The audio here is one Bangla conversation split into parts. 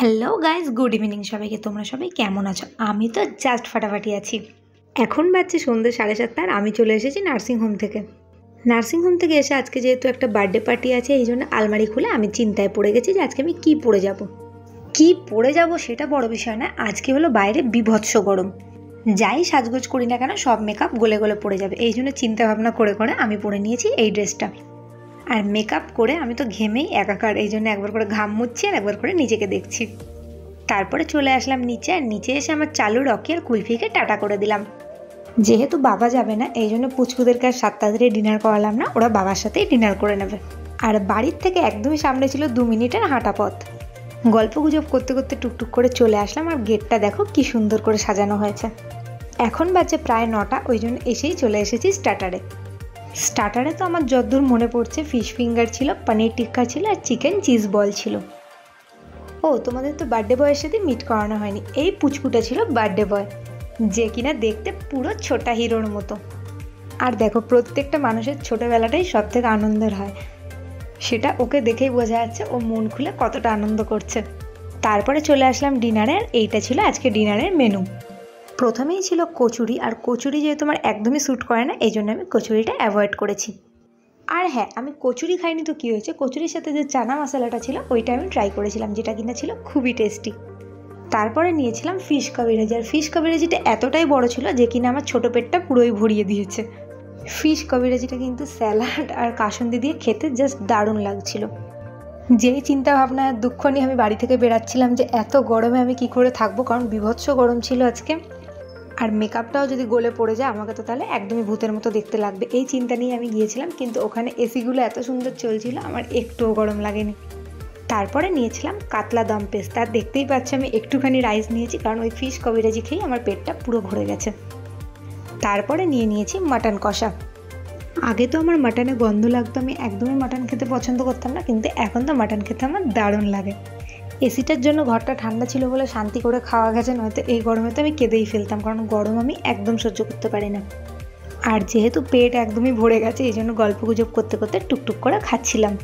হ্যালো গাইজ, গুড ইভিনিং সবাইকে। তোমরা সবাই কেমন আছো? আমি তো জাস্ট ফাটাফাটি আছি। এখন বাজছে সন্ধ্যে 7:30 আর আমি চলে এসেছি নার্সিংহোম থেকে। নার্সিংহোম থেকে এসে আজকে যেহেতু একটা বার্থডে পার্টি আছে, এই জন্য আলমারি খুলে আমি চিন্তায় পড়ে গেছি যে আজকে আমি কী পরে যাব সেটা বড় বিষয় না। আজকে হলো বাইরে বিভৎস গরম, যাই সাজগোজ করি না কেন সব মেকআপ গলে গলে পড়ে যাবে। এই জন্য চিন্তা ভাবনা করে করে আমি পরে নিয়েছি এই ড্রেসটা। আর মেকআপ করে আমি তো ঘেমেই একাকার, এই জন্য একবার করে ঘাম মুছছি আর একবার করে নিজেকে দেখছি। তারপরে চলে আসলাম নিচে, আর নিচে এসে আমার চালু রকি আর কুলফিকে টাটা করে দিলাম। যেহেতু বাবা যাবে না, এই জন্য পুচকুদেরকে আর 7 তাড়াতাড়ি ডিনার করালাম না, ওরা বাবার সাথেই ডিনার করে নেবে। আর বাড়ির থেকে একদমই সামনে ছিল 2 মিনিটের হাঁটা পথ। গল্প গুজব করতে করতে টুকটুক করে চলে আসলাম। আর গেটটা দেখো কি সুন্দর করে সাজানো হয়েছে। এখন বাজে প্রায় 9টা, ওই জন্য এসেই চলে এসেছি স্টার্টারে তো আমার যতদূর মনে পড়ছে ফিশ ফিঙ্গার ছিল, পনির টিক্কা ছিল আর চিকেন চিজ বল ছিল। ও, তোমাদের তো বার্থডে বয়ের সাথে মিট করানো হয়নি। এই পুচকুটা ছিল বার্থডে বয়, যে কিনা দেখতে পুরো ছোটা হিরোর মতো। আর দেখো, প্রত্যেকটা মানুষের ছোটোবেলাটাই সব থেকে আনন্দের হয়, সেটা ওকে দেখেই বোঝা যাচ্ছে ও মন খুলে কতটা আনন্দ করছে। তারপরে চলে আসলাম ডিনারে, আর এইটা ছিল আজকে ডিনারের মেনু। প্রথমেই ছিল কচুরি, আর কচুরি যেহেতু আমার একদমই স্যুট করে না, এই জন্য আমি কচুরিটা অ্যাভয়েড করেছি। আর হ্যাঁ, আমি কচুরি খাইনি তো কী হয়েছে, কচুরির সাথে যে চানা মশলাটা ছিল ওইটা আমি ট্রাই করেছিলাম, যেটা কিনা ছিল খুবই টেস্টি। তারপরে নিয়েছিলাম ফিশ কাবিরাজি, আর ফিশ কাবিরাজিটা এতটাই বড় ছিল যে কিনা আমার ছোটো পেটটা পুরোই ভরিয়ে দিয়েছে। ফিশ কাবিরাজিটা কিন্তু স্যালাড আর কাসুন্দি দিয়ে খেতে জাস্ট দারুণ লাগছিল। যেই চিন্তা ভাবনা আর দুঃখ নিয়ে আমি বাড়ি থেকে বেরাচ্ছিলাম যে এত গরমে আমি কি করে থাকবো, কারণ বিভৎস গরম ছিল আজকে। আর মেকআপটাও যদি গলে পড়ে যায় আমাকে তো তাহলে একদমই ভূতের মতো দেখতে লাগবে, এই চিন্তা নিয়ে আমি গিয়েছিলাম। কিন্তু ওখানে এসিগুলো এত সুন্দর চলছিল, আমার একটুও গরম লাগেনি। তারপরে নিয়েছিলাম কাতলা দম পেস্তা, আর দেখতেই পাচ্ছি আমি একটুখানি রাইস নিয়েছি, কারণ ওই ফিশ কবিরাজি খেয়েই আমার পেটটা পুরো ভরে গেছে। তারপরে নিয়েছি মাটন কষা। আগে তো আমার মাটনে গন্ধ লাগতো, আমি একদমই মাটন খেতে পছন্দ করতাম না, কিন্তু এখন তো মাটন খেতে আমার দারুণ লাগে। এসিটার জন্য ঘরটা ঠান্ডা ছিল বলে শান্তি করে খাওয়া গেছে, নয়তো এই গরমে তো আমি কেঁদেই ফেলতাম, কারণ গরম আমি একদম সহ্য করতে পারি না। আর যেহেতু পেট একদমই ভরে গেছে, এই জন্য গল্প গুজব করতে করতে টুকটুক করে খাচ্ছিলাম।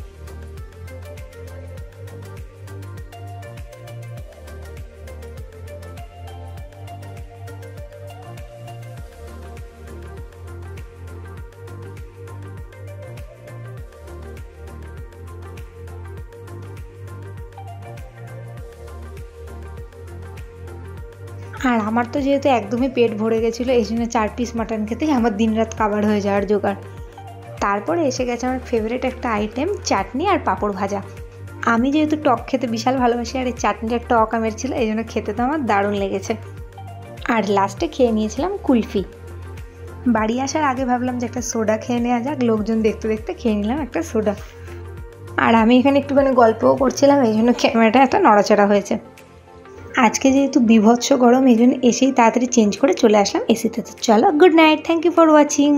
আর আমার তো যেহেতু একদমই পেট ভরে গেছিলো, এই জন্য 4 পিস মাটন খেতেই আমার দিনরাত কাবার হয়ে যাওয়ার জোগাড়। তারপরে এসে গেছে আমার ফেভারিট একটা আইটেম, চাটনি আর পাঁপড় ভাজা। আমি যেহেতু টক খেতে বিশাল ভালোবাসি, আর এই চাটনিটা টক আমের ছিল, এই জন্য খেতে তো আমার দারুণ লেগেছে। আর লাস্টে খেয়ে নিয়েছিলাম কুলফি। বাড়ি আসার আগে ভাবলাম যে একটা সোডা খেয়ে নেওয়া যাক, লোকজন দেখতে দেখতে খেয়ে নিলাম একটা সোডা। আর আমি এখানে একটুখানি গল্পও করছিলাম, এই জন্য ক্যামেরাটা এত নড়াচড়া হয়েছে। আজকে যেহেতু বিভৎস গরম, এই জন্য এসেই তাড়াতাড়ি চেঞ্জ করে চলে আসলাম এসিতে। তো চলো, good night, thank you for watching.